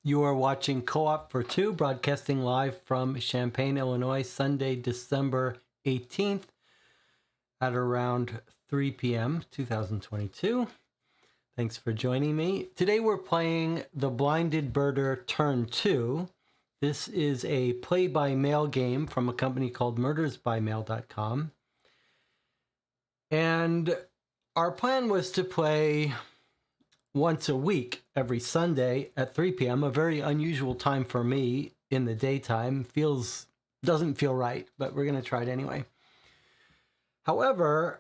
You are watching Co-op for Two, broadcasting live from Champaign, Illinois, Sunday, December 18th at around 3 p.m. 2022. Thanks for joining me. Today we're playing The Blinded Birder Turn 2. This is a play-by-mail game from a company called MurdersByMail.com. And our plan was to play once a week, every Sunday at 3 p.m., a very unusual time for me in the daytime. Doesn't feel right, but we're going to try it anyway. However,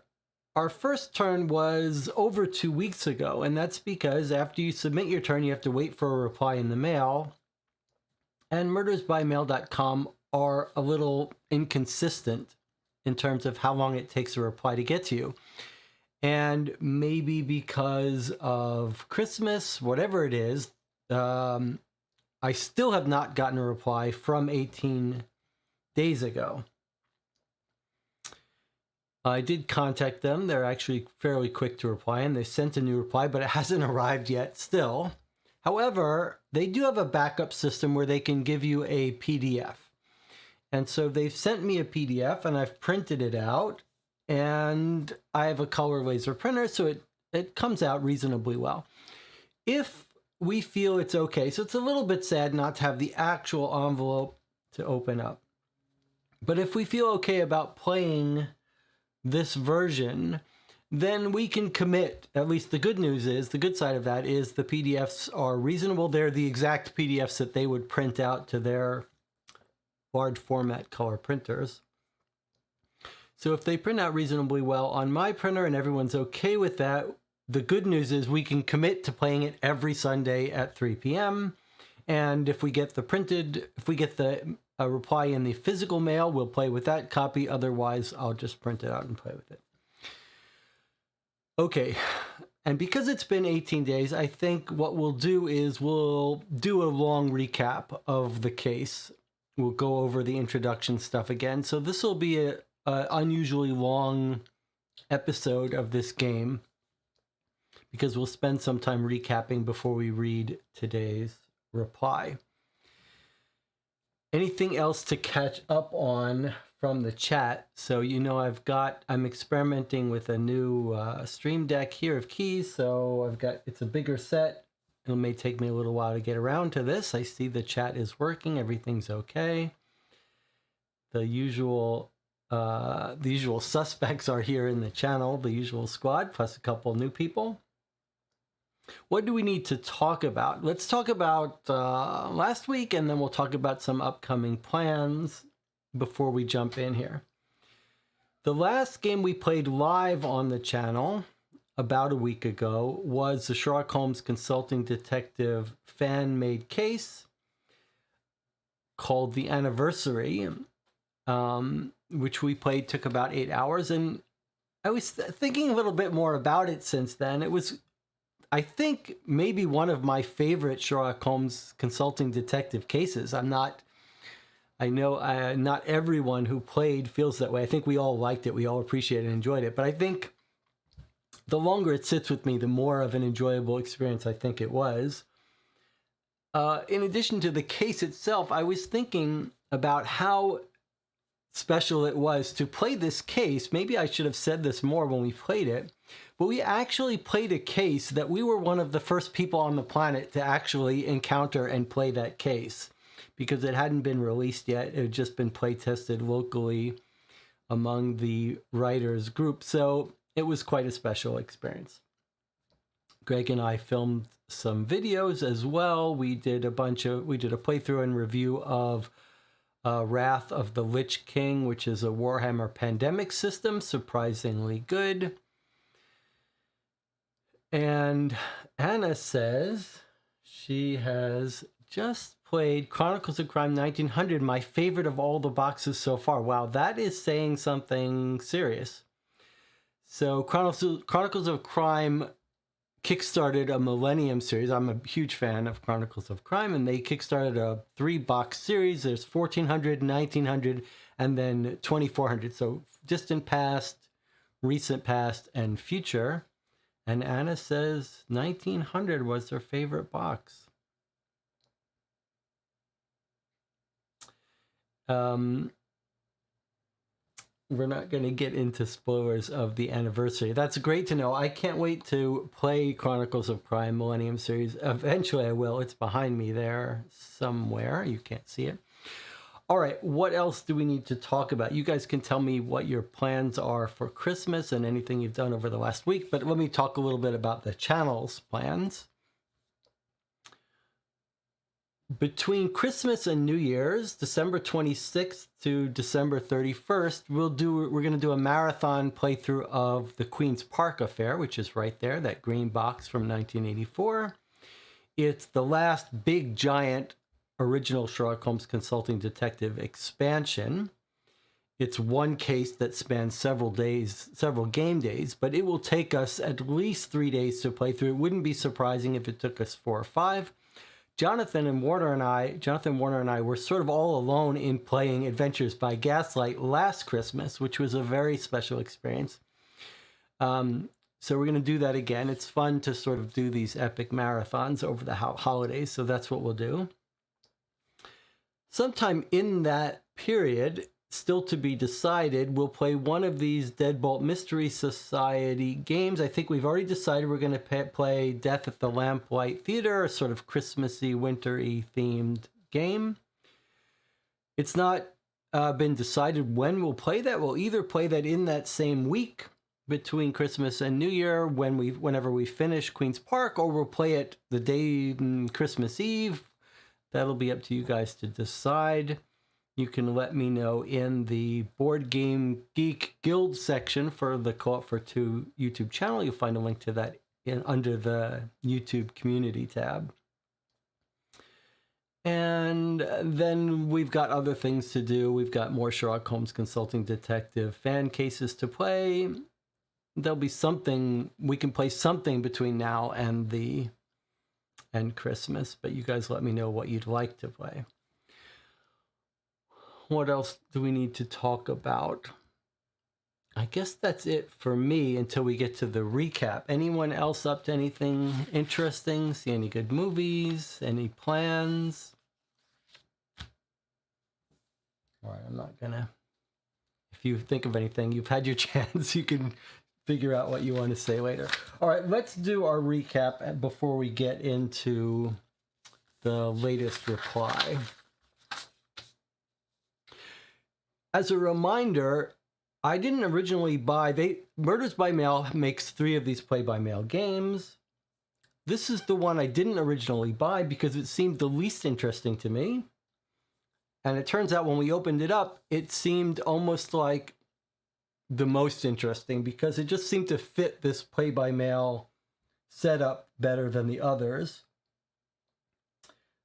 our first turn was over 2 weeks ago, and that's because after you submit your turn, you have to wait for a reply in the mail. And MurdersByMail.com are a little inconsistent in terms of how long it takes a reply to get to you. And maybe because of Christmas, whatever it is, I still have not gotten a reply from 18 days ago. I did contact them. They're actually fairly quick to reply, and they sent a new reply, but it hasn't arrived yet still. However, they do have a backup system where they can give you a PDF. And so they've sent me a PDF, and I've printed it out. And I have a color laser printer, so it comes out reasonably well. If we feel it's okay, so it's a little bit sad not to have the actual envelope to open up. But if we feel okay about playing this version, then we can commit. At least the good news is, the good side of that is the PDFs are reasonable. They're the exact PDFs that they would print out to their large format color printers. So if they print out reasonably well on my printer and everyone's okay with that, the good news is we can commit to playing it every Sunday at 3 p.m. And if we get a reply in the physical mail, we'll play with that copy. Otherwise, I'll just print it out and play with it. Okay, and because it's been 18 days, I think what we'll do is we'll do a long recap of the case. We'll go over the introduction stuff again. So this will be a unusually long episode of this game because we'll spend some time recapping before we read today's reply. Anything else to catch up on from the chat? So you know I'm experimenting with a new Stream Deck here of keys, so it's a bigger set. It may take me a little while to get around to this. I see the chat is working, everything's okay. The usual suspects are here in the channel, the usual squad, plus a couple new people. What do we need to talk about? Let's talk about last week, and then we'll talk about some upcoming plans before we jump in here. The last game we played live on the channel about a week ago was the Sherlock Holmes Consulting Detective fan-made case called The Anniversary, which we played, took about 8 hours. And I was thinking a little bit more about it since then. It was, I think, maybe one of my favorite Sherlock Holmes Consulting Detective cases. I know not everyone who played feels that way. I think we all liked it. We all appreciated and enjoyed it. But I think the longer it sits with me, the more of an enjoyable experience I think it was. In addition to the case itself, I was thinking about how special it was to play this case. Maybe I should have said this more when we played it, but we actually played a case that we were one of the first people on the planet to actually encounter and play that case, because it hadn't been released yet. It had just been play tested locally among the writers group. So it was quite a special experience. Greg and I filmed some videos as well. We did a playthrough and review of Wrath of the Lich King, which is a Warhammer Pandemic system, surprisingly good. And Anna says she has just played Chronicles of Crime 1900, my favorite of all the boxes so far. Wow, that is saying something serious. So Chronicles of Crime kickstarted a Millennium series. I'm a huge fan of Chronicles of Crime, and they kickstarted a 3-box series. There's 1400, 1900, and then 2400. So distant past, recent past, and future. And Anna says 1900 was her favorite box. We're not going to get into spoilers of The Anniversary. That's great to know. I can't wait to play Chronicles of Crime Millennium series. Eventually I will. It's behind me there somewhere. You can't see it. All right, what else do we need to talk about? You guys can tell me what your plans are for Christmas and anything you've done over the last week, but let me talk a little bit about the channel's plans. Between Christmas and New Year's, December 26th to December 31st, we're going to do a marathon playthrough of the Queen's Park Affair, which is right there, that green box from 1984. It's the last big, giant, original Sherlock Holmes Consulting Detective expansion. It's one case that spans several game days, but it will take us at least 3 days to play through. It wouldn't be surprising if it took us 4 or 5. Jonathan Warner and I were sort of all alone in playing Adventures by Gaslight last Christmas, which was a very special experience. So we're going to do that again. It's fun to sort of do these epic marathons over the holidays, so that's what we'll do. Sometime in that period, still to be decided, we'll play one of these Deadbolt Mystery Society games. I think we've already decided we're going to play Death at the Lamplight Theater, a sort of Christmassy, wintry themed game. It's not been decided when we'll play that. We'll either play that in that same week between Christmas and New Year whenever we finish Queen's Park, or we'll play it the day Christmas Eve. That'll be up to you guys to decide. You can let me know in the Board Game Geek Guild section for the Co-op for Two YouTube channel. You'll find a link to that under the YouTube community tab. And then we've got other things to do. We've got more Sherlock Holmes Consulting Detective fan cases to play. There'll be something, we can play something between now and Christmas, but you guys let me know what you'd like to play. What else do we need to talk about? I guess that's it for me until we get to the recap. Anyone else up to anything interesting? See any good movies? Any plans? All right, I'm not gonna. If you think of anything, you've had your chance. You can figure out what you want to say later. All right, let's do our recap before we get into the latest reply. As a reminder, I didn't originally buy... Murders by Mail makes 3 of these play-by-mail games. this is the one I didn't originally buy because it seemed the least interesting to me. And it turns out when we opened it up, it seemed almost like the most interesting because it just seemed to fit this play-by-mail setup better than the others.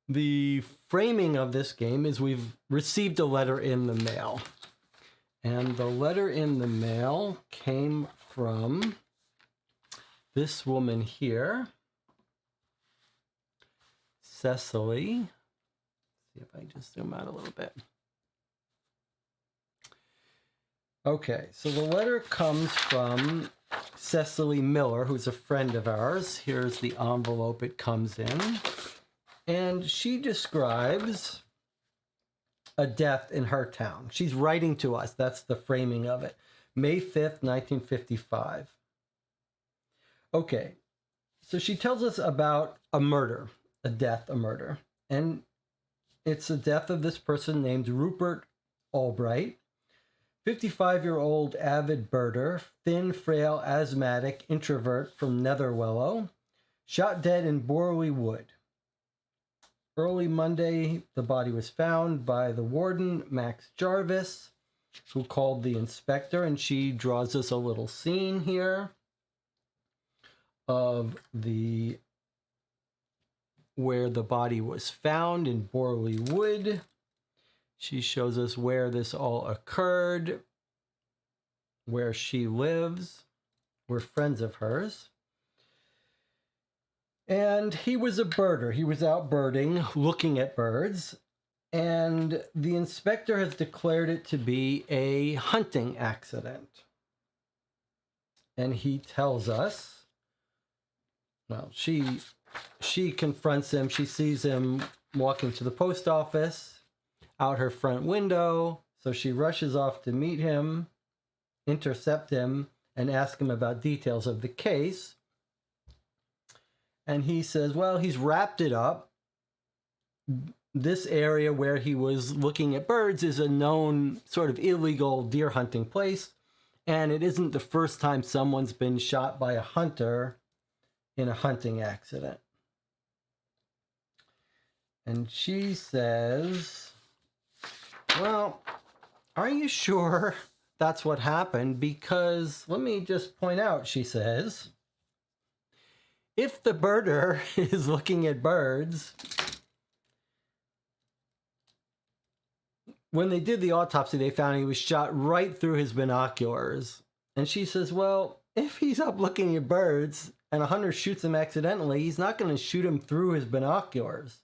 The framing of this game is we've received a letter in the mail. And the letter in the mail came from this woman here, Cecily. See if I just zoom out a little bit. Okay, so the letter comes from Cecily Miller, who's a friend of ours. Here's the envelope it comes in. And she describes a death in her town. She's writing to us. That's the framing of it. May 5th, 1955. Okay, so she tells us about a murder, a death, a murder. And it's the death of this person named Rupert Albright, 55-year-old avid birder, thin, frail, asthmatic, introvert from Netherwellow, shot dead in Borley Wood. Early Monday, the body was found by the warden, Max Jarvis, who called the inspector, and she draws us a little scene here of where the body was found in Borley Wood. She shows us where this all occurred, where she lives. We're friends of hers. And he was a birder. He was out birding, looking at birds. And the inspector has declared it to be a hunting accident. And he tells us, well, she confronts him. She sees him walking to the post office out her front window. So she rushes off to meet him, intercept him, and ask him about details of the case. And he says, well, he's wrapped it up. This area where he was looking at birds is a known sort of illegal deer hunting place. And it isn't the first time someone's been shot by a hunter in a hunting accident. And she says, well, are you sure that's what happened? Because let me just point out, she says, if the birder is looking at birds, when they did the autopsy, they found he was shot right through his binoculars. And she says, well, if he's up looking at birds and a hunter shoots him accidentally, he's not going to shoot him through his binoculars.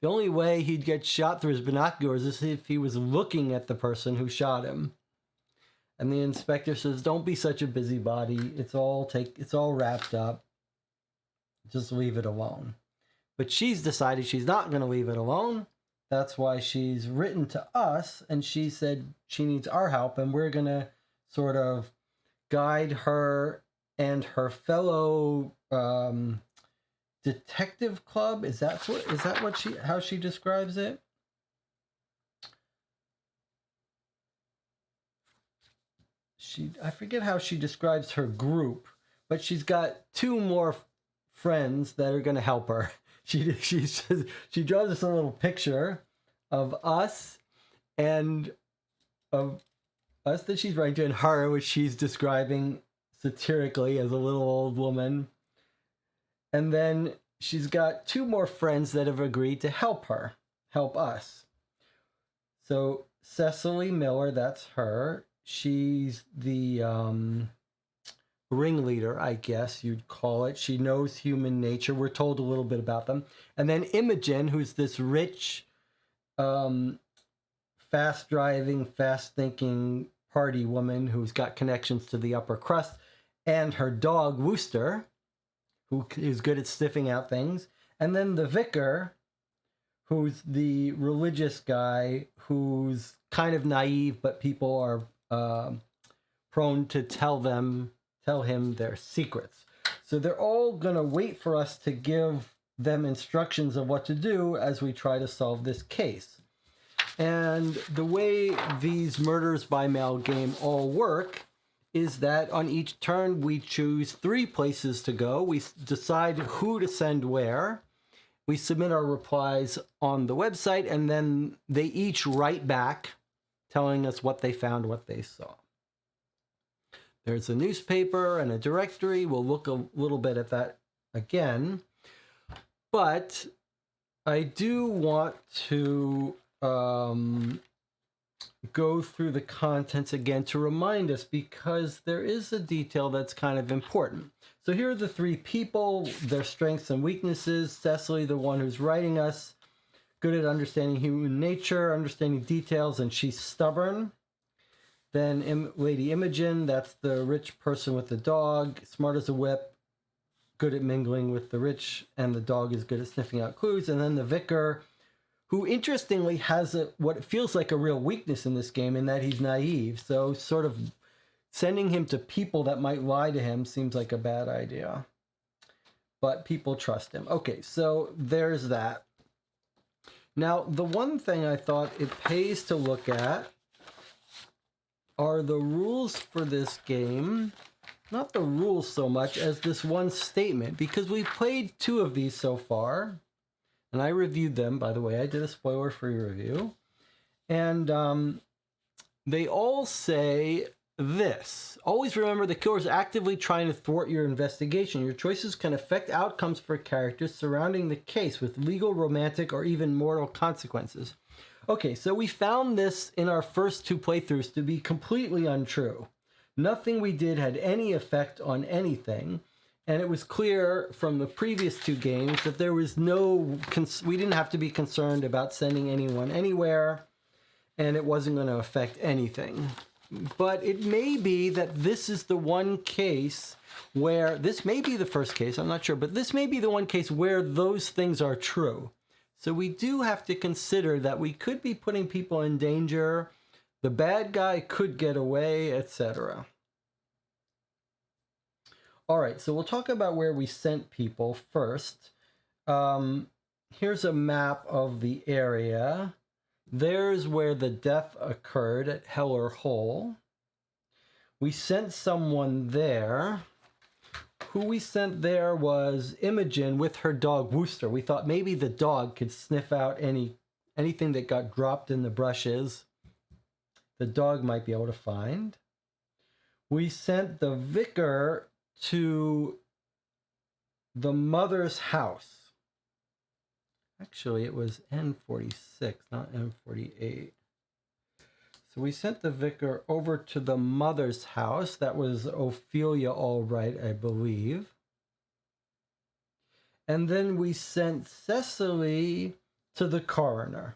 The only way he'd get shot through his binoculars is if he was looking at the person who shot him. And the inspector says, don't be such a busybody. It's all wrapped up. Just leave it alone. But she's decided she's not going to leave it alone. That's why she's written to us, and she said she needs our help, and we're going to sort of guide her and her fellow detective club. Is that how she describes it? I forget how she describes her group, but she's got two more friends that are going to help her. She draws us a little picture of us and of us that she's writing to, and her, which she's describing satirically as a little old woman. And then she's got two more friends that have agreed to help us. So Cecily Miller, that's her. She's the ringleader, I guess you'd call it. She knows human nature. We're told a little bit about them. And then Imogen, who's this rich, fast-driving, fast-thinking party woman who's got connections to the upper crust, and her dog, Wooster, who is good at sniffing out things. And then the vicar, who's the religious guy who's kind of naive, but people are prone to tell him their secrets. So they're all going to wait for us to give them instructions of what to do as we try to solve this case. And the way these Murders by Mail game all work is that on each turn we choose 3 places to go. We decide who to send where. We submit our replies on the website, and then they each write back telling us what they found, what they saw. There's a newspaper and a directory. We'll look a little bit at that again. But I do want to go through the contents again to remind us, because there is a detail that's kind of important. So here are the 3 people, their strengths and weaknesses. Cecily, the one who's writing us, good at understanding human nature, understanding details, and she's stubborn. Then Lady Imogen, that's the rich person with the dog, smart as a whip, good at mingling with the rich, and the dog is good at sniffing out clues. And then the vicar, who interestingly has what feels like a real weakness in this game, in that he's naive. So sort of sending him to people that might lie to him seems like a bad idea. But people trust him. Okay, so there's that. Now, the one thing I thought it pays to look at are the rules for this game. Not the rules so much as this one statement, because we've played 2 of these so far. And I reviewed them, by the way. I did a spoiler-free review. And they all say this: always remember the killer is actively trying to thwart your investigation. Your choices can affect outcomes for characters surrounding the case with legal, romantic, or even mortal consequences. Okay, so we found this in our first 2 playthroughs to be completely untrue. Nothing we did had any effect on anything. And it was clear from the previous 2 games that there was we didn't have to be concerned about sending anyone anywhere, and it wasn't going to affect anything. But it may be that this is the one case where, this may be the first case, I'm not sure, but this may be the one case where those things are true. So we do have to consider that we could be putting people in danger, the bad guy could get away, etc. All right, so we'll talk about where we sent people first. Here's a map of the area. There's where the death occurred at Heller Hole. We sent someone there. Who we sent there was Imogen with her dog Wooster. We thought maybe the dog could sniff out anything that got dropped in the brushes. The dog might be able to find. We sent the vicar to the mother's house. Actually, it was N46, not N48. So we sent the vicar over to the mother's house. That was Ophelia Albright, I believe. And then we sent Cecily to the coroner.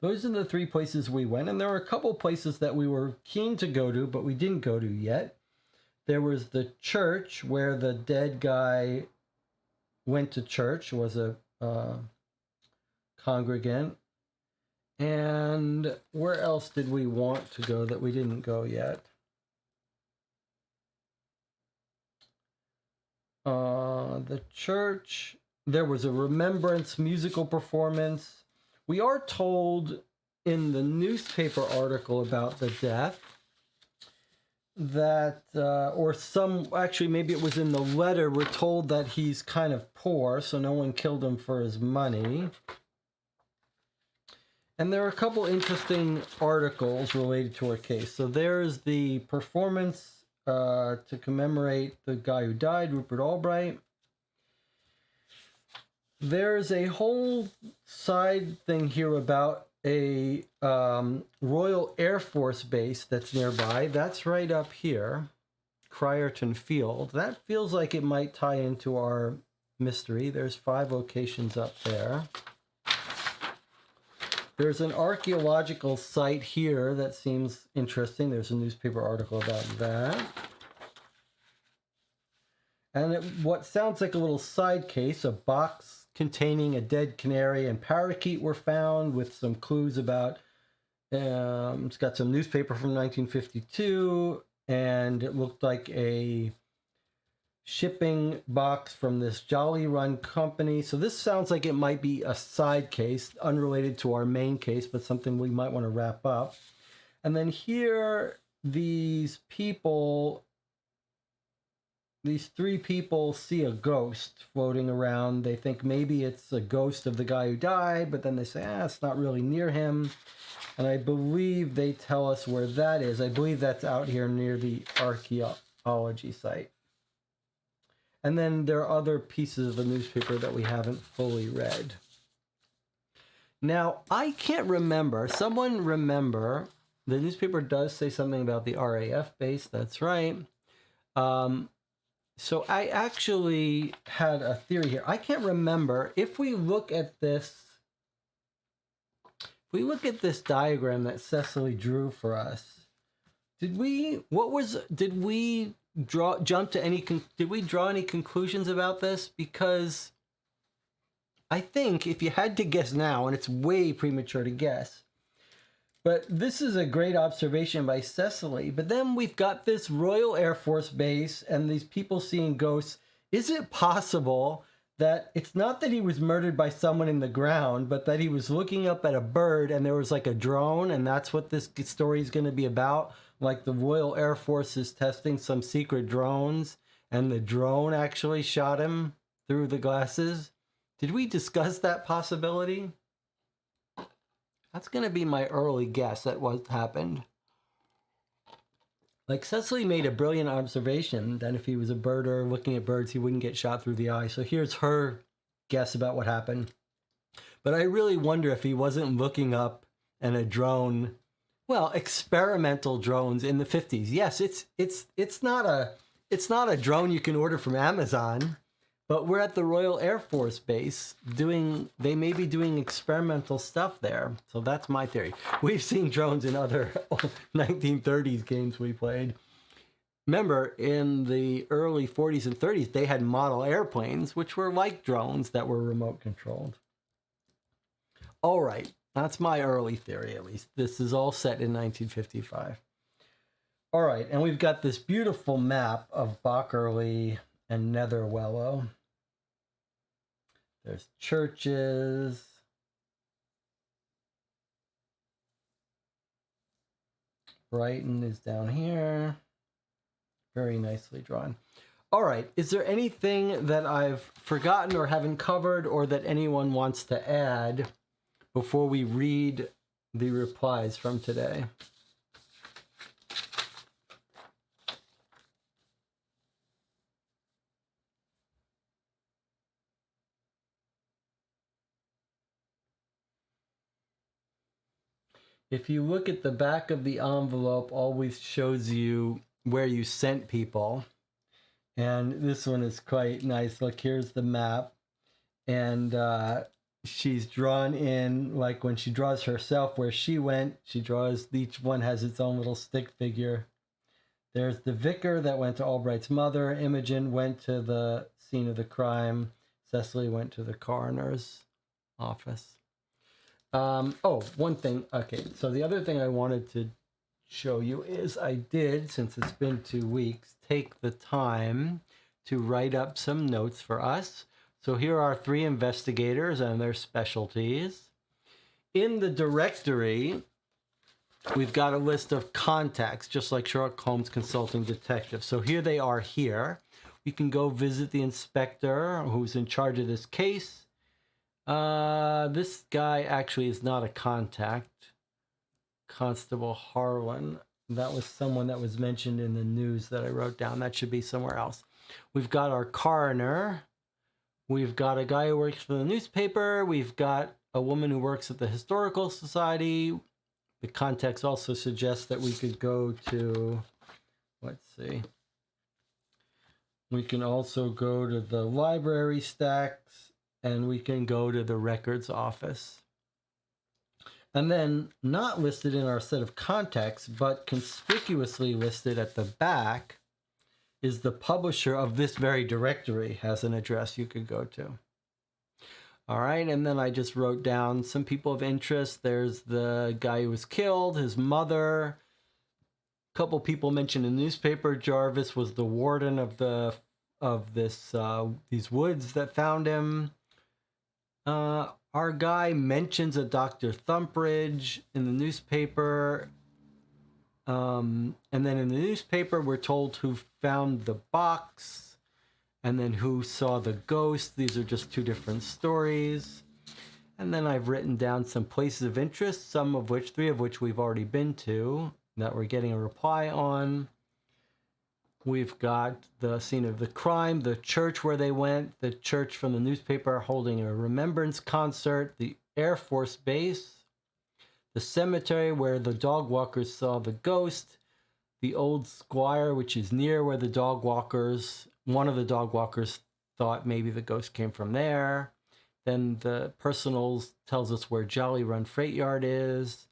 Those are the 3 places we went, and there were a couple places that we were keen to go to, but we didn't go to yet. There was the church where the dead guy went to church, was a congregant. And where else did we want to go that we didn't go yet? The church, there was a remembrance musical performance. We are told in the newspaper article about the death that, actually maybe it was in the letter, we're told that he's kind of poor, so no one killed him for his money. And there are a couple interesting articles related to our case. So there's the performance to commemorate the guy who died, Rupert Albright. There's a whole side thing here about a Royal Air Force base that's nearby. That's right up here, Cryerton Field. That feels like it might tie into our mystery. There's 5 locations up there. There's an archaeological site here that seems interesting. There's a newspaper article about that. And what sounds like a little side case, a box containing a dead canary and parakeet were found with some clues about, it's got some newspaper from 1952, and it looked like a shipping box from this Jolly Run company. So this sounds like it might be a side case, unrelated to our main case, but something we might want to wrap up. And then here these people, these three people see a ghost floating around. They think maybe it's a ghost of the guy who died, but then they say, it's not really near him. And I believe they tell us where that is. I believe that's out here near the archaeology site. And then there are other pieces of the newspaper that we haven't fully read. Now, I can't remember. Someone remember, the newspaper does say something about the RAF base. That's right. So I actually had a theory here. I can't remember if we look at this. If we look at this diagram that Cecily drew for us, did we draw any conclusions about this? Because I think if you had to guess now, and it's way premature to guess, but this is a great observation by Cecily. But then we've got this Royal Air Force Base and these people seeing ghosts. Is it possible that it's not that he was murdered by someone in the ground, but that he was looking up at a bird and there was like a drone, and that's what this story is going to be about? Like the Royal Air Force is testing some secret drones and the drone actually shot him through the glasses. Did we discuss that possibility? That's going to be my early guess at what happened. Like, Cecily made a brilliant observation that if he was a birder looking at birds, he wouldn't get shot through the eye. So here's her guess about what happened. But I really wonder if he wasn't looking up and a drone, well, experimental drones in the 50s. Yes, it's not a drone you can order from Amazon. But we're at the Royal Air Force Base they may be doing experimental stuff there. So that's my theory. We've seen drones in other 1930s games we played. Remember, in the early 40s and 30s, they had model airplanes, which were like drones that were remote controlled. All right, that's my early theory, at least. This is all set in 1955. All right, and we've got this beautiful map of Bockerley and Netherwellow. There's churches. Brighton is down here. Very nicely drawn. All right, is there anything that I've forgotten or haven't covered or that anyone wants to add before we read the replies from today? If you look at the back of the envelope, always shows you where you sent people. And this one is quite nice. Look, here's the map. And she's drawn in, like when she draws herself where she went, she draws, each one has its own little stick figure. There's the vicar that went to Albright's mother. Imogen went to the scene of the crime. Cecily went to the coroner's office. One thing. Okay, so the other thing I wanted to show you is I did, since it's been 2 weeks, take the time to write up some notes for us. So here are 3 investigators and their specialties. In the directory, we've got a list of contacts, just like Sherlock Holmes Consulting Detective. So here they are here. We can go visit the inspector who's in charge of this case. This guy actually is not a contact. Constable Harlan. That was someone that was mentioned in the news that I wrote down. That should be somewhere else. We've got our coroner. We've got a guy who works for the newspaper. We've got a woman who works at the Historical Society. The context also suggests that we could go to, let's see. We can also go to the library stacks, and we can go to the records office. And then, not listed in our set of contacts, but conspicuously listed at the back, is the publisher of this very directory has an address you could go to. All right, and then I just wrote down some people of interest. There's the guy who was killed, his mother. A couple people mentioned in the newspaper. Jarvis was the warden of these woods that found him. Our guy mentions a Dr. Thumpridge in the newspaper. And then in the newspaper, we're told who found the box and then who saw the ghost. These are just two different stories. And then I've written down some places of interest, three of which we've already been to, that we're getting a reply on. We've got the scene of the crime, the church where they went, the church from the newspaper holding a remembrance concert, the Air Force Base, the cemetery where the dog walkers saw the ghost, the old squire, which is near where one of the dog walkers thought maybe the ghost came from there. Then the personals tells us where Jolly Run Freight Yard is.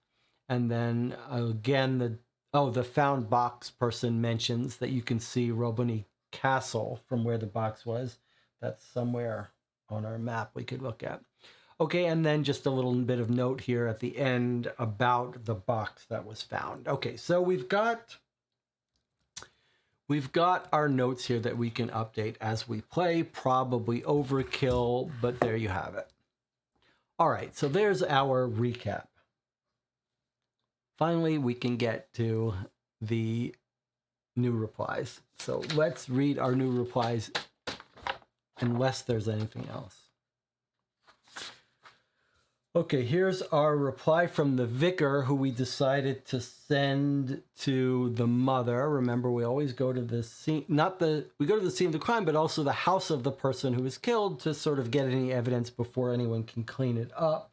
And then again, the found box person mentions that you can see Robony Castle from where the box was. That's somewhere on our map we could look at. Okay, and then just a little bit of note here at the end about the box that was found. Okay, so we've got our notes here that we can update as we play. Probably overkill, but there you have it. All right, so there's our recap. Finally, we can get to the new replies. So let's read our new replies unless there's anything else. Okay, here's our reply from the vicar who we decided to send to the mother. Remember, we always go to the scene, we go to the scene of the crime, but also the house of the person who was killed to sort of get any evidence before anyone can clean it up.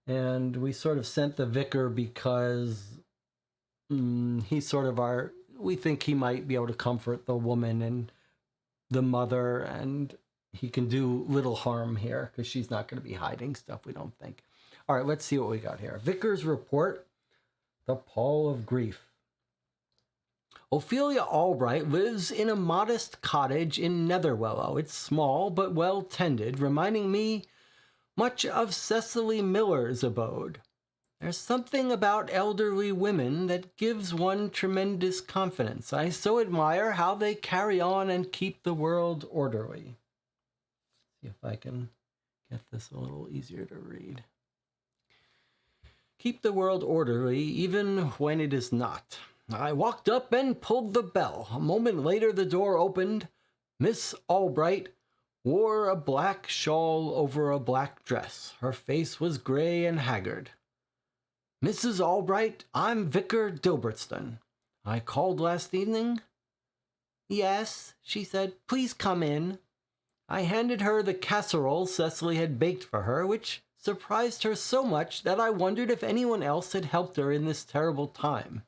And we sort of sent the vicar because he's sort of we think he might be able to comfort the woman and the mother, and he can do little harm here because she's not going to be hiding stuff, we don't think. All right, let's see what we got here. Vicar's report, the pall of grief. Ophelia Albright lives in a modest cottage in Netherwellow. It's small but well tended, reminding me much of Cecily Miller's abode. There's something about elderly women that gives one tremendous confidence. I so admire how they carry on and keep the world orderly. See if I can get this a little easier to read. Keep the world orderly even when it is not. I walked up and pulled the bell. A moment later the door opened. Miss Albright wore a black shawl over a black dress. Her face was gray and haggard. Mrs. Albright, I'm Vicar Dilbertston. I called last evening? Yes, she said. Please come in. I handed her the casserole Cecily had baked for her, which surprised her so much that I wondered if anyone else had helped her in this terrible time.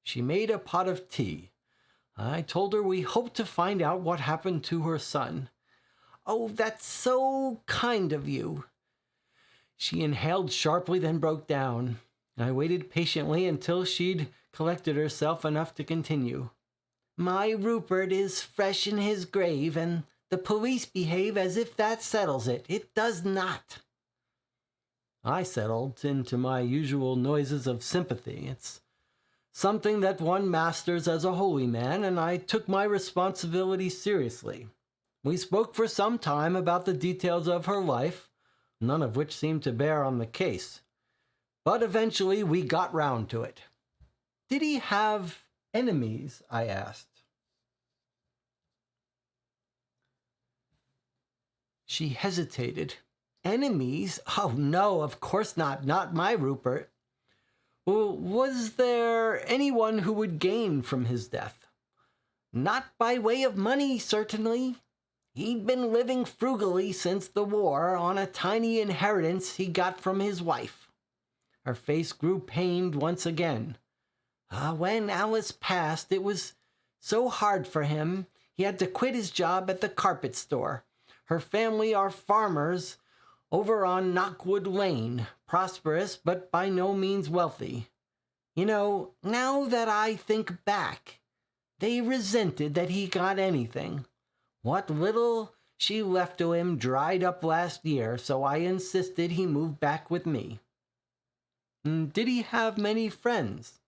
She made a pot of tea. I told her we hoped to find out what happened to her son. Oh, that's so kind of you. She inhaled sharply, then broke down. I waited patiently until she'd collected herself enough to continue. My Rupert is fresh in his grave, and the police behave as if that settles it. It does not. I settled into my usual noises of sympathy. It's something that one masters as a holy man, and I took my responsibility seriously. We spoke for some time about the details of her life, none of which seemed to bear on the case. But eventually we got round to it. Did he have enemies? I asked. She hesitated. Enemies? Oh, no, of course not. Not my Rupert. Well, was there anyone who would gain from his death? Not by way of money, certainly. He'd been living frugally since the war on a tiny inheritance he got from his wife. Her face grew pained once again. When Alice passed, it was so hard for him. He had to quit his job at the carpet store. Her family are farmers over on Knockwood Lane, prosperous but by no means wealthy. You know, now that I think back, they resented that he got anything. What little she left to him dried up last year, so I insisted he move back with me. Did he have many friends?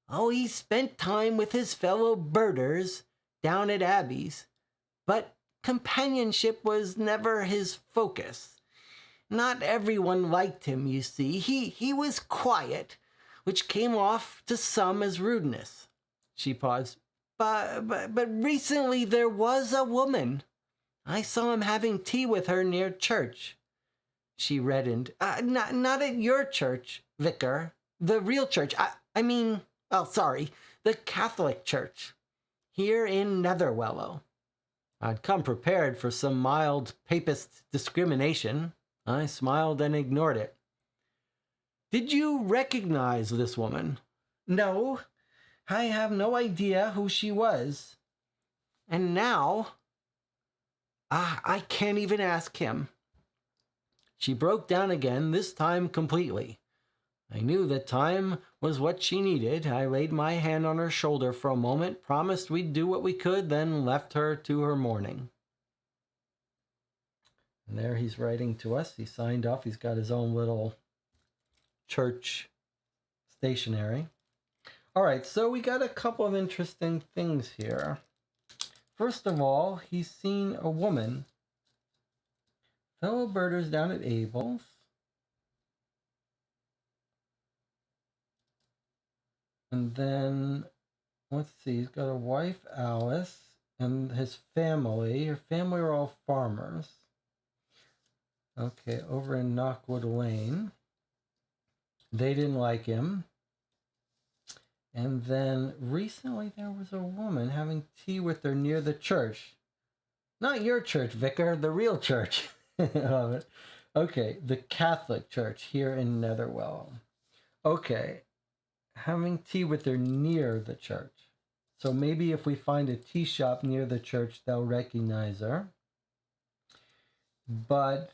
Oh, he spent time with his fellow birders down at Abby's, but companionship was never his focus. Not everyone liked him, you see. He was quiet, which came off to some as rudeness. She paused. But recently there was a woman. I saw him having tea with her near church. She reddened. Not at your church, Vicar. The real church. Sorry, the Catholic Church. Here in Netherwellow. I'd come prepared for some mild papist discrimination. I smiled and ignored it. Did you recognize this woman? No, I have no idea who she was. And now, I can't even ask him. She broke down again, this time completely. I knew that time was what she needed. I laid my hand on her shoulder for a moment, promised we'd do what we could, then left her to her mourning. And there he's writing to us. He signed off. He's got his own little church stationery. All right, so we got a couple of interesting things here. First of all, he's seen a woman. Fellow birders down at Abel's. And then, let's see, he's got a wife, Alice, and his family. Her family are all farmers. Okay, over in Knockwood Lane. They didn't like him. And then recently there was a woman having tea with her near the church. Not your church, Vicar, the real church. Okay, the Catholic Church here in Netherwell. Okay, having tea with her near the church. So maybe if we find a tea shop near the church, they'll recognize her. But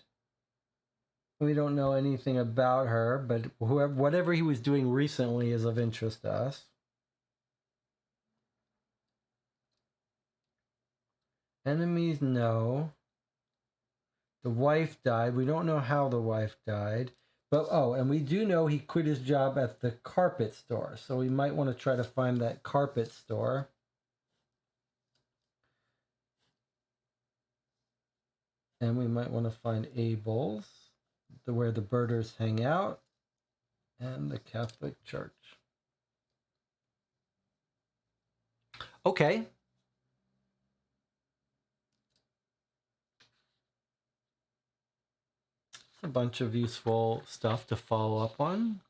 we don't know anything about her, but whatever he was doing recently is of interest to us. Enemies, no. The wife died. We don't know how the wife died. But, and we do know he quit his job at the carpet store. So we might want to try to find that carpet store. And we might want to find Abel's, where the birders hang out, and the Catholic Church. Okay. A bunch of useful stuff to follow up on.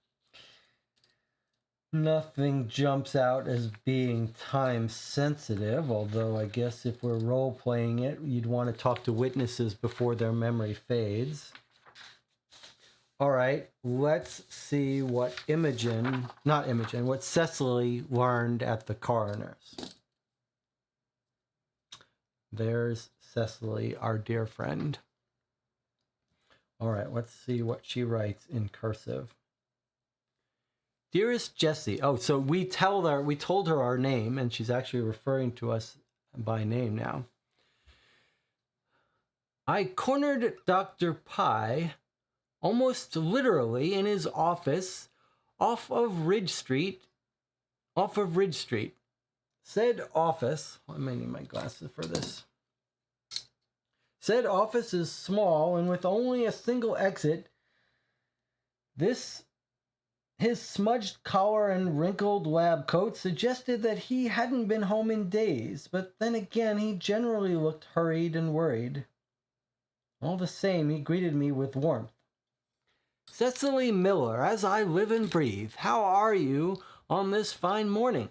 Nothing jumps out as being time sensitive, although I guess if we're role playing it, you'd want to talk to witnesses before their memory fades. All right, let's see what what Cecily learned at the coroner's. There's Cecily, our dear friend. All right, let's see what she writes in cursive. Dearest Jessie. Oh, so we told her our name, and she's actually referring to us by name now. I cornered Dr. Pye almost literally in his office off of Ridge Street. Said office, I may need my glasses for this. Said office is small and with only a single exit. His smudged collar and wrinkled lab coat suggested that he hadn't been home in days, but then again he generally looked hurried and worried. All the same, he greeted me with warmth. Cecily Miller, as I live and breathe, how are you on this fine morning?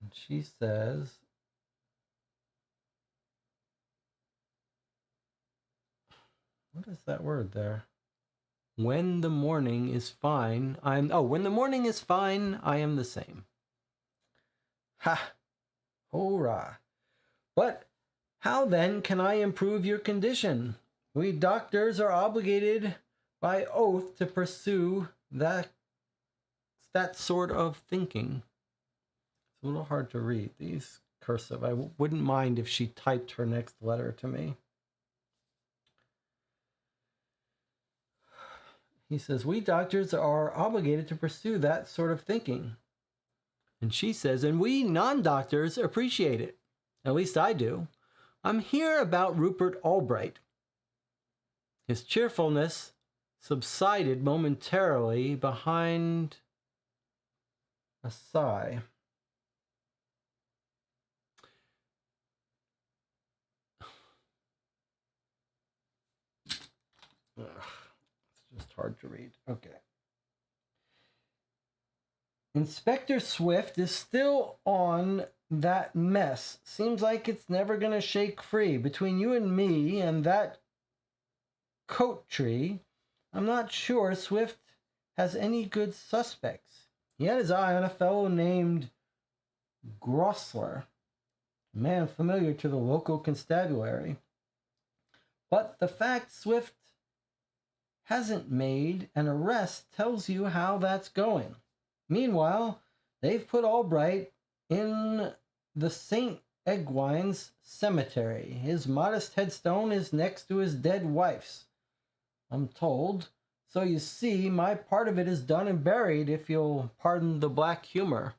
And she says, what is that word there? When the morning is fine, when the morning is fine, I am the same. Ha! Hurrah! But how then can I improve your condition? We doctors are obligated by oath to pursue that sort of thinking. It's a little hard to read these cursive. I wouldn't mind if she typed her next letter to me. He says, we doctors are obligated to pursue that sort of thinking. And she says, and we non-doctors appreciate it. At least I do. I'm here about Rupert Albright. His cheerfulness subsided momentarily behind a sigh. Ugh, it's just hard to read. Okay. Inspector Swift is still on that mess. Seems like it's never going to shake free. Between you and me and that coat tree, I'm not sure Swift has any good suspects. He had his eye on a fellow named Grossler, a man familiar to the local constabulary. But the fact Swift hasn't made an arrest tells you how that's going. Meanwhile, they've put Albright in the St. Egwene's cemetery. His modest headstone is next to his dead wife's, I'm told. So you see, my part of it is done and buried, if you'll pardon the black humor.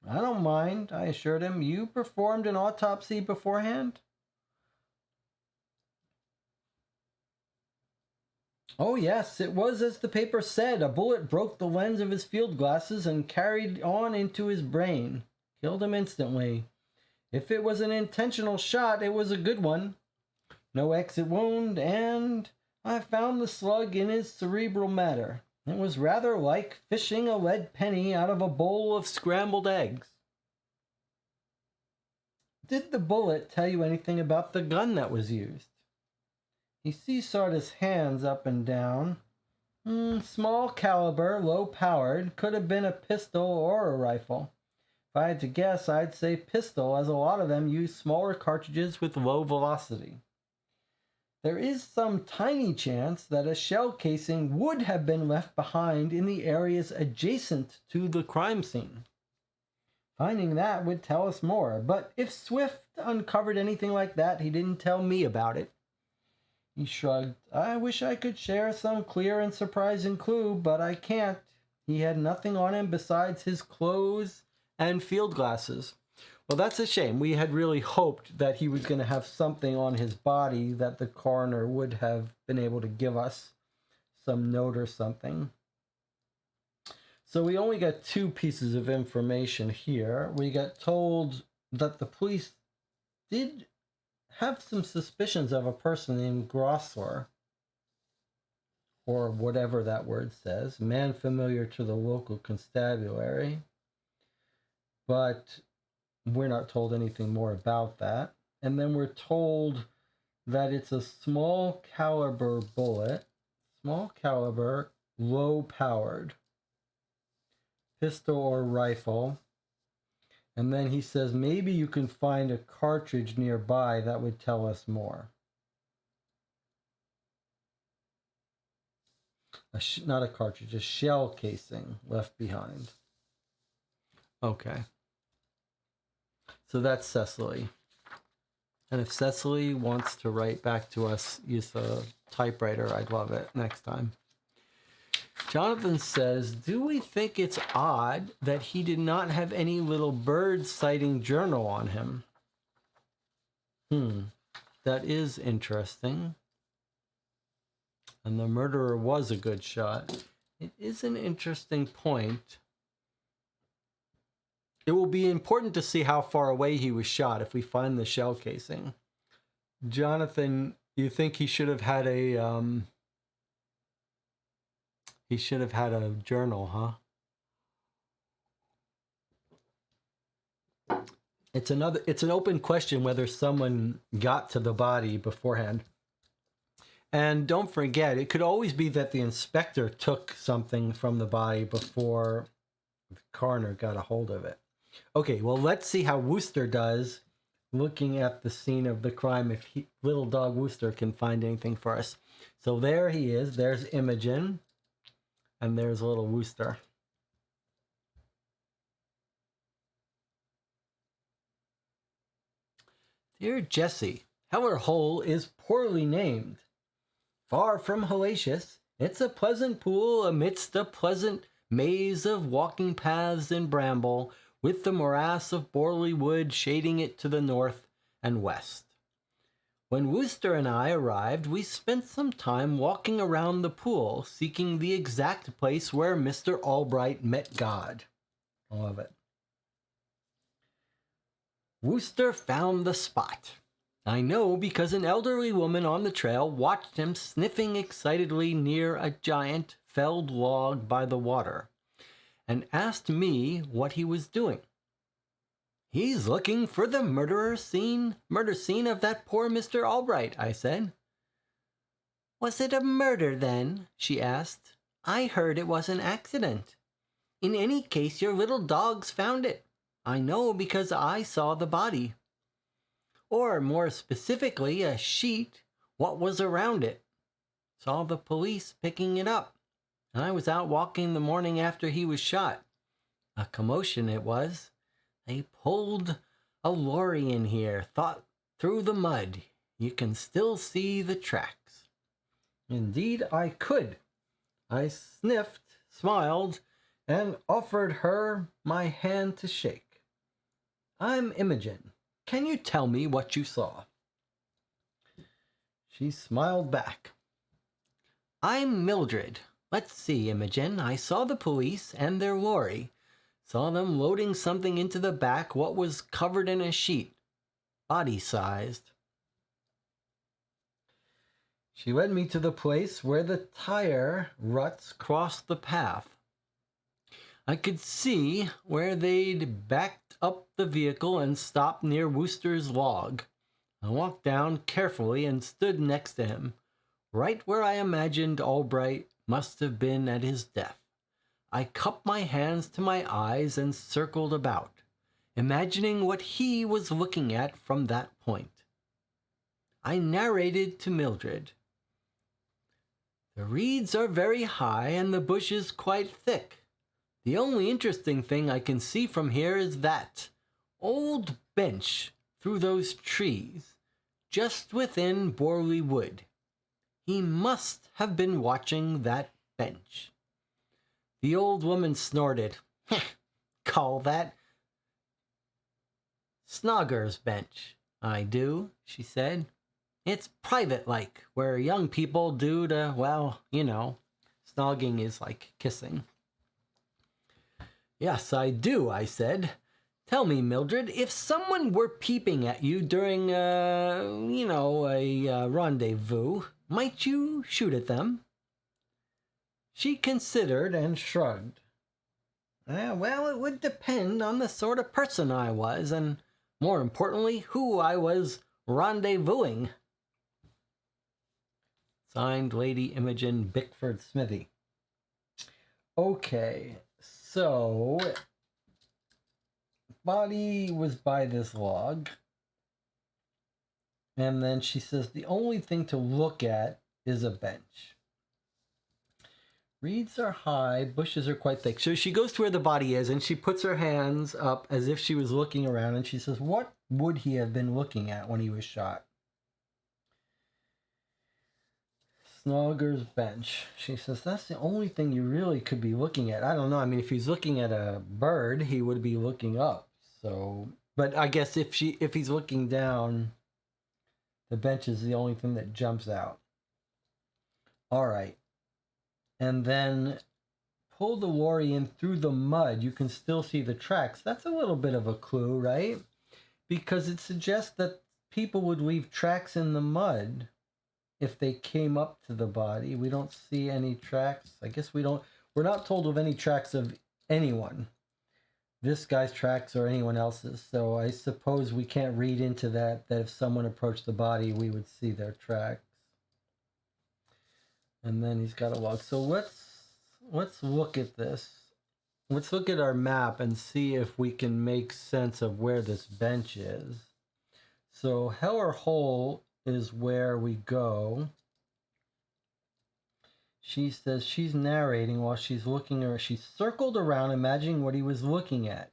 I don't mind, I assured him. You performed an autopsy beforehand? Oh yes, it was as the paper said. A bullet broke the lens of his field glasses and carried on into his brain. Killed him instantly. If it was an intentional shot, it was a good one. No exit wound, and I found the slug in his cerebral matter. It was rather like fishing a lead penny out of a bowl of scrambled eggs. Did the bullet tell you anything about the gun that was used? He seesawed his hands up and down. Small caliber, low powered, could have been a pistol or a rifle. If I had to guess, I'd say pistol, as a lot of them use smaller cartridges with low velocity. There is some tiny chance that a shell casing would have been left behind in the areas adjacent to the crime scene. Finding that would tell us more, but if Swift uncovered anything like that, he didn't tell me about it. He shrugged. I wish I could share some clear and surprising clue, but I can't. He had nothing on him besides his clothes and field glasses. Well, that's a shame. We had really hoped that he was going to have something on his body that the coroner would have been able to give us some note or something. So we only got 2 pieces of information here. We got told that the police did have some suspicions of a person named Grossler, or whatever that word says, man familiar to the local constabulary, but we're not told anything more about that. And then we're told that it's a small caliber bullet, small caliber, low powered, pistol or rifle. And then he says maybe you can find a cartridge nearby that would tell us more. Not a cartridge, a shell casing left behind. Okay. So that's Cecily. And if Cecily wants to write back to us, use a typewriter, I'd love it next time. Jonathan says, do we think it's odd that he did not have any little bird sighting journal on him? That is interesting. And the murderer was a good shot. It is an interesting point. It will be important to see how far away he was shot if we find the shell casing. Jonathan, you think he should have had a journal, huh? It's an open question whether someone got to the body beforehand. And don't forget, it could always be that the inspector took something from the body before the coroner got a hold of it. Okay, well, let's see how Wooster does looking at the scene of the crime, if little dog Wooster can find anything for us. So there he is. There's Imogen. And there's little Wooster. Dear Jessie, Heller Hole is poorly named. Far from hellacious, it's a pleasant pool amidst a pleasant maze of walking paths and bramble, with the morass of Borley Wood shading it to the north and west. When Wooster and I arrived, we spent some time walking around the pool, seeking the exact place where Mr. Albright met God. I love it. Wooster found the spot. I know because an elderly woman on the trail watched him sniffing excitedly near a giant felled log by the water, and asked me what he was doing. He's looking for the murder scene of that poor Mr. Albright, I said. Was it a murder then? She asked. I heard it was an accident. In any case, your little dogs found it. I know because I saw the body. Or more specifically, a sheet, what was around it. Saw the police picking it up. I was out walking the morning after he was shot. A commotion it was. They pulled a lorry in here, through the mud. You can still see the tracks. Indeed, I could. I sniffed, smiled, and offered her my hand to shake. I'm Imogen. Can you tell me what you saw? She smiled back. I'm Mildred. Let's see, Imogen. I saw the police and their lorry. Saw them loading something into the back what was covered in a sheet, body-sized. She led me to the place where the tire ruts crossed the path. I could see where they'd backed up the vehicle and stopped near Wooster's log. I walked down carefully and stood next to him, right where I imagined Albright must have been at his death. I cupped my hands to my eyes and circled about, imagining what he was looking at from that point. I narrated to Mildred. The reeds are very high and the bushes quite thick. The only interesting thing I can see from here is that old bench through those trees, just within Borley Wood. He must have been watching that bench. The old woman snorted. Call that Snogger's bench. I do, she said. It's private-like, where young people do to, well, you know, snogging is like kissing. Yes, I do, I said. Tell me, Mildred, if someone were peeping at you during, a rendezvous, might you shoot at them? She considered and shrugged. Well, it would depend on the sort of person I was, and more importantly, who I was rendezvousing. Signed, Lady Imogen Bickford Smithy. Okay, so body was by this log, and then she says the only thing to look at is a bench. Reeds are high, bushes are quite thick. So she goes to where the body is, and she puts her hands up as if she was looking around, and she says, what would he have been looking at when he was shot? Snogger's bench. She says, that's the only thing you really could be looking at. I don't know. I mean, if he's looking at a bird, he would be looking up. So, but I guess if he's looking down, the bench is the only thing that jumps out. All right. And then pull the lorry in through the mud. You can still see the tracks. That's a little bit of a clue, right? Because it suggests that people would leave tracks in the mud if they came up to the body. We don't see any tracks. I guess we're not told of any tracks of anyone. This guy's tracks or anyone else's. So I suppose we can't read into that if someone approached the body, we would see their tracks. And then he's got a log. So let's look at this. Let's look at our map and see if we can make sense of where this bench is. So Heller Hole is where we go. She says she's narrating while she's looking, or she circled around imagining what he was looking at.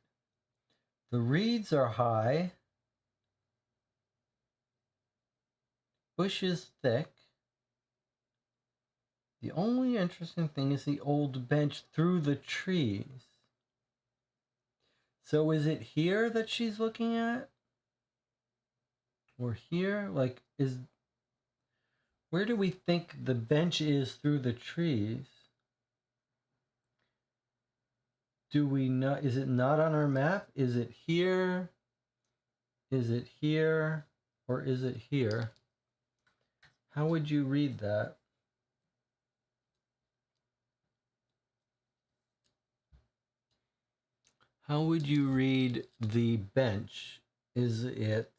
The reeds are high. Bushes thick. The only interesting thing is the old bench through the trees. So is it here that she's looking at? Or here? Like, where do we think the bench is through the trees? Do we not, is it not on our map? Is it here? Is it here? Or is it here? How would you read that? How would you read the bench? Is it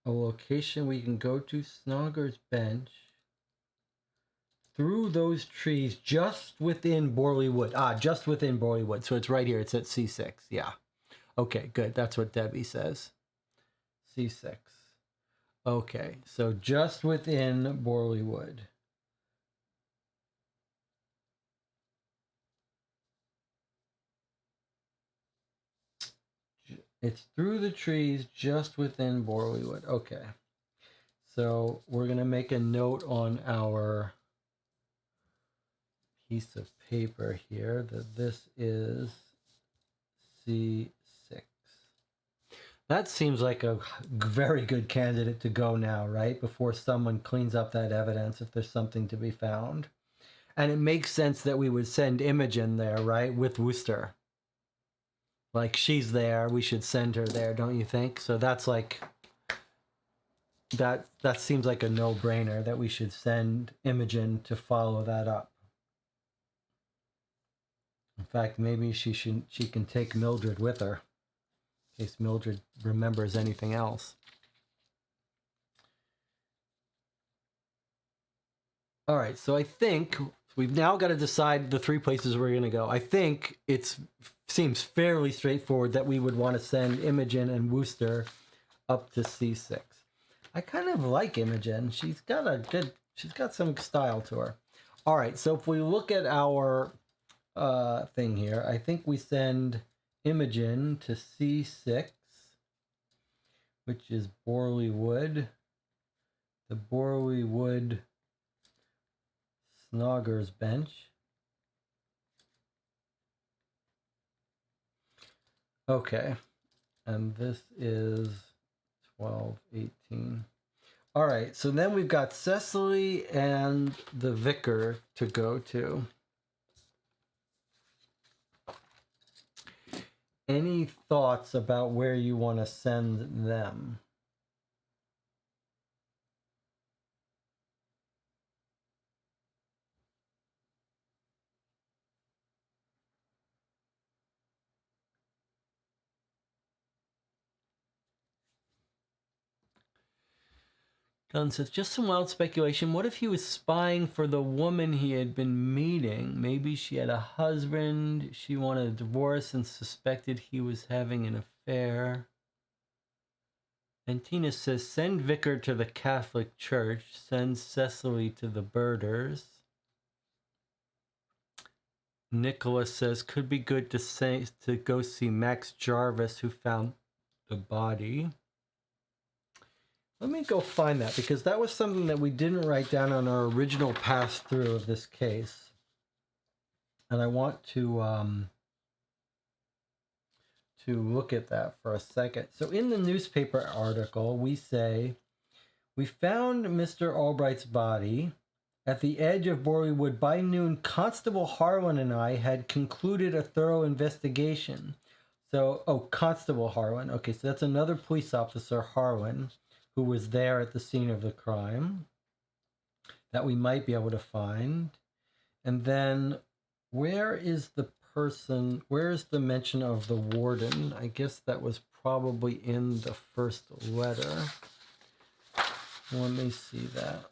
a location we can go to? Snogger's bench. Through those trees just within Borley Wood. Just within Borley Wood. So it's right here. It's at C6. Yeah. Okay, good. That's what Debbie says. C6. Okay, so just within Borley Wood. It's through the trees just within Borley Wood. Okay. So we're going to make a note on our piece of paper here that this is C6. That seems like a very good candidate to go now, right? Before someone cleans up that evidence, if there's something to be found. And it makes sense that we would send Imogen there, right? With Wooster. Like, she's there, we should send her there, don't you think? So that's like, that seems like a no-brainer that we should send Imogen to follow that up. In fact, maybe she can take Mildred with her, in case Mildred remembers anything else. All right, so I think we've now got to decide the 3 places we're going to go. I think it seems fairly straightforward that we would want to send Imogen and Wooster up to C6. I kind of like Imogen. She's got some style to her. All right, so if we look at our thing here, I think we send Imogen to C6, which is Borley Wood. The Borley Wood Snogger's bench. Okay, and this is 12, 18. All right, so then we've got Cecily and the vicar to go to. Any thoughts about where you want to send them? Gunn says, just some wild speculation. What if he was spying for the woman he had been meeting? Maybe she had a husband, she wanted a divorce and suspected he was having an affair. And Tina says, send Vicar to the Catholic Church, send Cecily to the Birders. Nicholas says, could be good to go see Max Jarvis, who found the body. Let me go find that, because that was something that we didn't write down on our original pass-through of this case. And I want to look at that for a second. So in the newspaper article, we say, we found Mr. Albright's body at the edge of Borley Wood by noon. Constable Harlan and I had concluded a thorough investigation. So, Constable Harlan. Okay, so that's another police officer, Harlan, who was there at the scene of the crime, that we might be able to find. And then where is the mention of the warden? I guess that was probably in the first letter. Let me see that.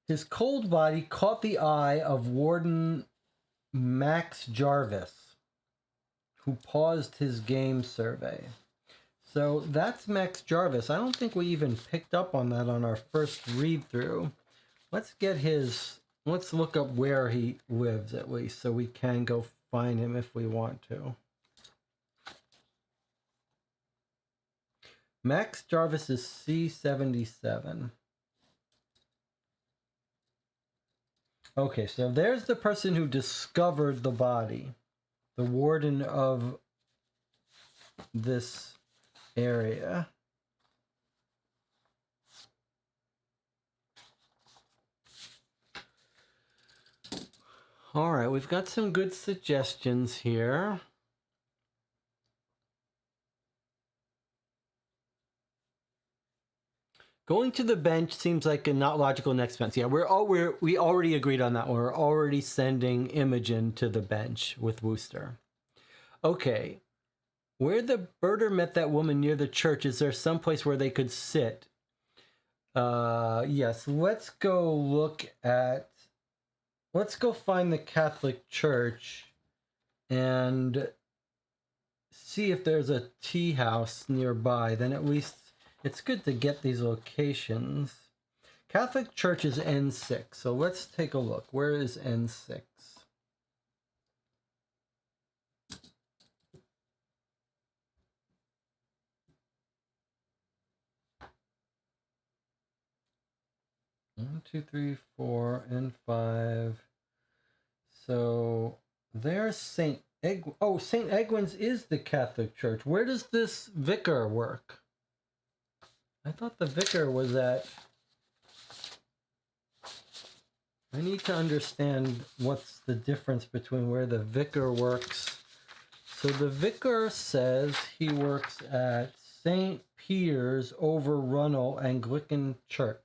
His cold body caught the eye of Warden Max Jarvis, who paused his game survey. So that's Max Jarvis. I don't think we even picked up on that on our first read through. Let's look up where he lives at least, so we can go find him if we want to. Max Jarvis is C77. Okay, so there's the person who discovered the body. the warden of this area. All right, we've got some good suggestions here. Going to the bench seems like a not logical next fence. Yeah, we already agreed on that one. We're already sending Imogen to the bench with Wooster. Okay, where the birder met that woman near the church, is there some place where they could sit? Yes, let's go find the Catholic Church and see if there's a tea house nearby. Then at least it's good to get these locations. Catholic Church is N6, so let's take a look. Where is N6? One, two, three, 4, and 5. So there's St. Egwin's is the Catholic Church. Where does this vicar work? I thought the vicar was at... I need to understand what's the difference between where the vicar works. So the vicar says he works at St. Peter's over Runnel Anglican Church.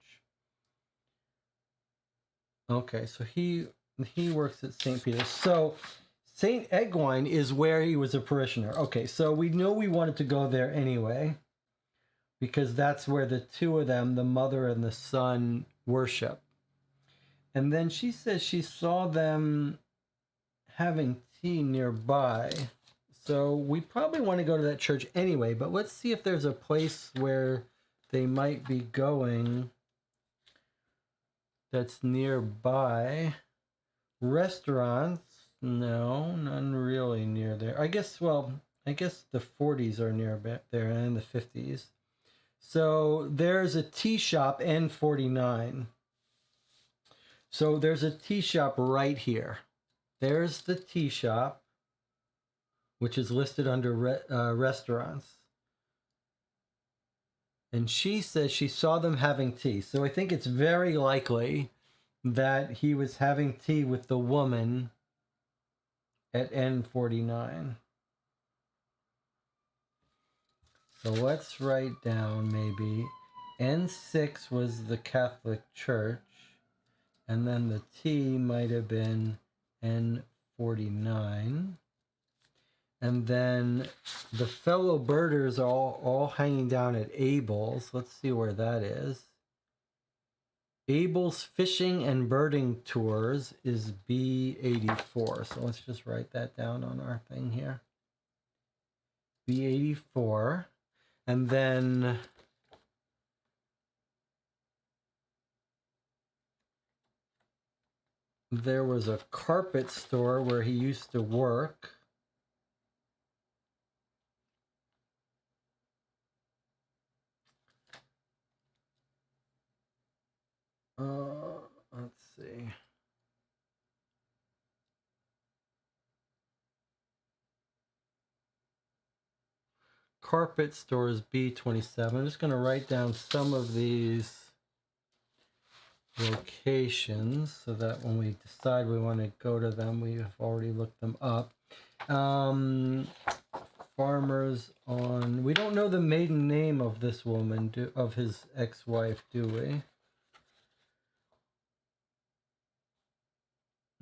Okay, so he works at St. Peter's. So St. Egwine is where he was a parishioner. Okay, so we know we wanted to go there anyway, because that's where the two of them, the mother and the son, worship. And then she says she saw them having tea nearby. So we probably want to go to that church anyway, but let's see if there's a place where they might be going that's nearby. Restaurants? No, none really near there. I guess the 40s are near there and the 50s. So there's a tea shop, N49. So there's a tea shop right here. There's the tea shop, which is listed under restaurants. And she says she saw them having tea. So I think it's very likely that he was having tea with the woman at N49. So let's write down maybe N6 was the Catholic Church, and then the T might have been N49. And then the fellow birders are all hanging down at Abel's. Let's see where that is. Abel's Fishing and Birding Tours is B84. So let's just write that down on our thing here. B84. And then there was a carpet store where he used to work. Let's see. Carpet stores B27. I'm just going to write down some of these locations so that when we decide we want to go to them, we have already looked them up. Farmers on... We don't know the maiden name of this woman, of his ex-wife, do we?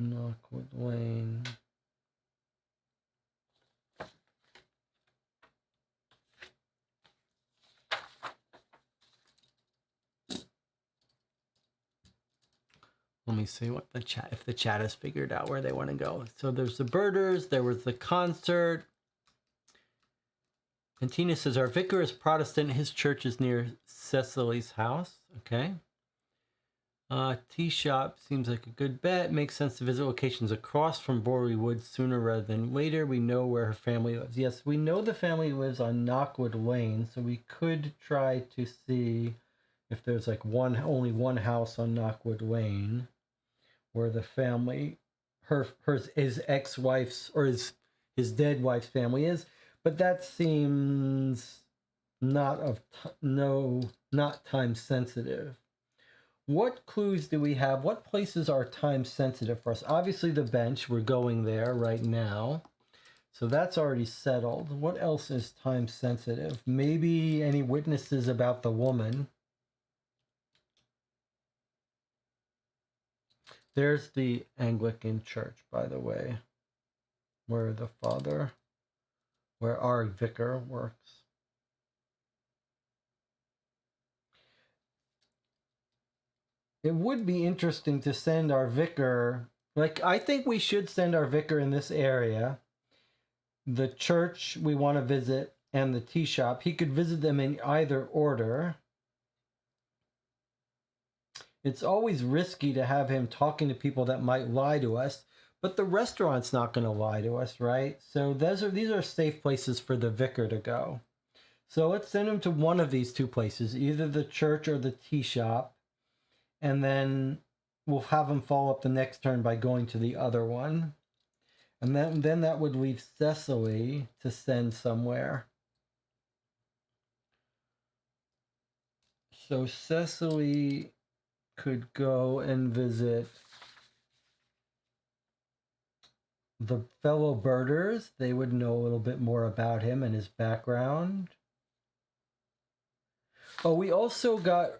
Knockwood Lane. Let me see what if the chat has figured out where they want to go. So there's the birders, there was the concert. And Tina says, our vicar is Protestant. His church is near Cecily's house. Okay. Tea shop seems like a good bet. Makes sense to visit locations across from Borley Woods sooner rather than later. We know where her family lives. Yes, we know the family lives on Knockwood Lane, so we could try to see if there's like only one house on Knockwood Lane where the family, his ex-wife's or his his dead wife's family is, but that seems not time sensitive. What clues do we have? What places are time sensitive for us? Obviously the bench, we're going there right now. So that's already settled. What else is time sensitive? Maybe any witnesses about the woman. There's the Anglican Church, by the way, where our vicar works. It would be interesting to send our vicar, I think we should send our vicar in this area. The church we want to visit and the tea shop. He could visit them in either order. It's always risky to have him talking to people that might lie to us, but the restaurant's not going to lie to us, right? So these are safe places for the vicar to go. So let's send him to one of these two places, either the church or the tea shop, and then we'll have him follow up the next turn by going to the other one. And then that would leave Cecily to send somewhere. So Cecily could go and visit the fellow birders. They would know a little bit more about him and his background. Oh, we also got...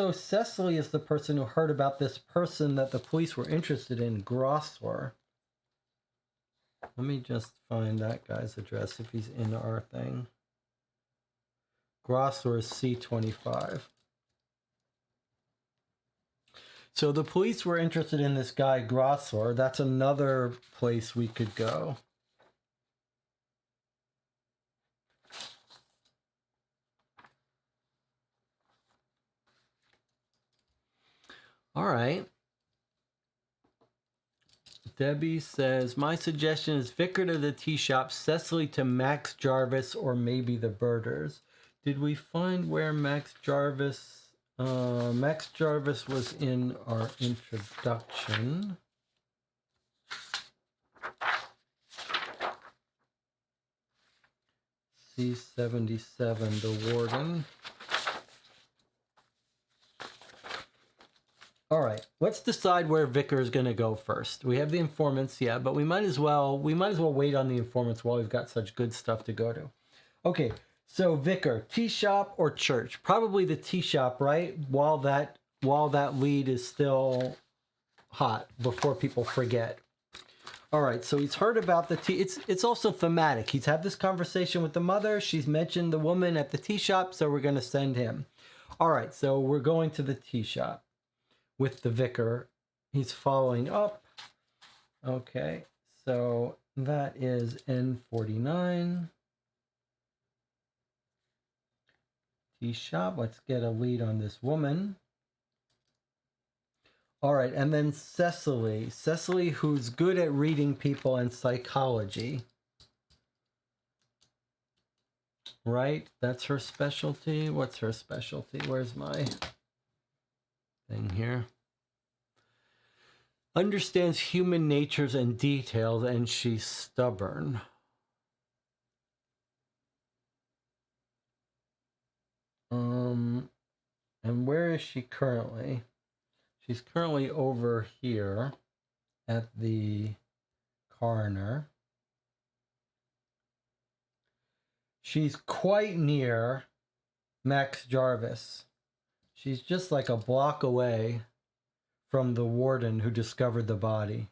Cecily is the person who heard about this person that the police were interested in, Grossler. Let me just find that guy's address if he's in our thing. Grossler is C25. So the police were interested in this guy, Grossler. That's another place we could go. All right. Debbie says, my suggestion is Vicar to the tea shop, Cecily to Max Jarvis, or maybe the birders. Did we find where Max Jarvis... Max Jarvis was in our introduction. C77, the warden. All right, let's decide where Vicar is going to go first. We have the informants, yeah, but we might as well wait on the informants while we've got such good stuff to go to. Okay, so Vicar, tea shop or church? Probably the tea shop, right? While that lead is still hot before people forget. All right, so he's heard about the tea. It's also thematic. He's had this conversation with the mother. She's mentioned the woman at the tea shop, so we're going to send him. All right, so we're going to the tea shop with the vicar. He's following up. Okay, so that is N49. Tea shop. Let's get a lead on this woman. All right, and then Cecily. Cecily, who's good at reading people and psychology. Right? That's her specialty. What's her specialty? Where's my thing here? Understands human natures and details, and she's stubborn. And where is she currently? She's currently over here at the coroner. She's quite near Max Jarvis. She's just like a block away from the warden who discovered the body.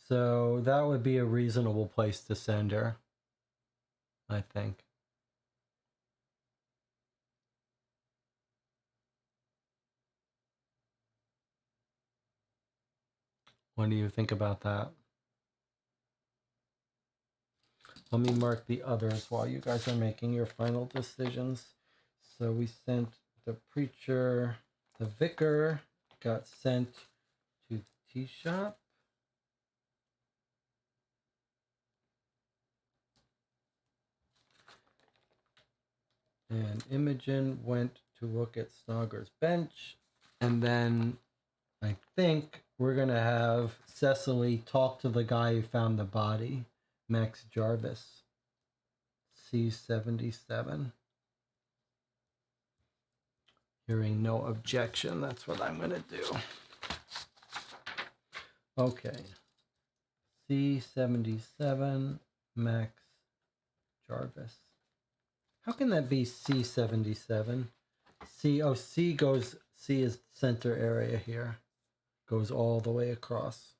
So that would be a reasonable place to send her, I think. What do you think about that? Let me mark the others while you guys are making your final decisions. So we sent the preacher, the vicar got sent to the tea shop. And Imogen went to look at Snogger's bench. And then I think we're going to have Cecily talk to the guy who found the body, Max Jarvis, C77. Hearing no objection, that's what I'm going to do. Okay. C77, Max Jarvis. How can that be C77? C is center area here. Goes all the way across.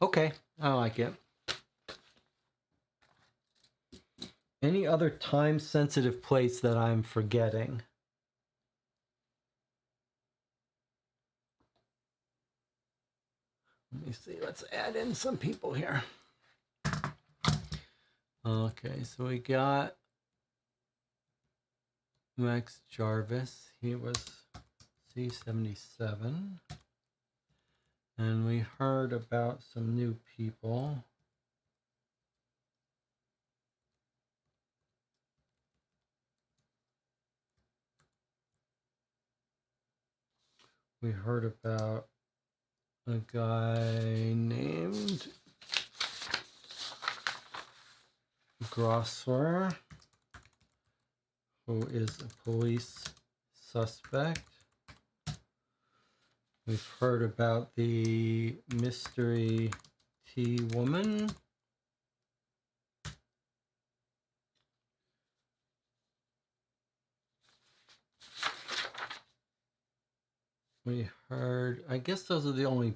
Okay, I like it. Any other time-sensitive place that I'm forgetting? Let me see. Let's add in some people here. Okay, so we got Max Jarvis. He was C77. And we heard about some new people. We heard about a guy named Grosser, who is a police suspect. We've heard about the mystery tea woman. We heard, I guess those are the only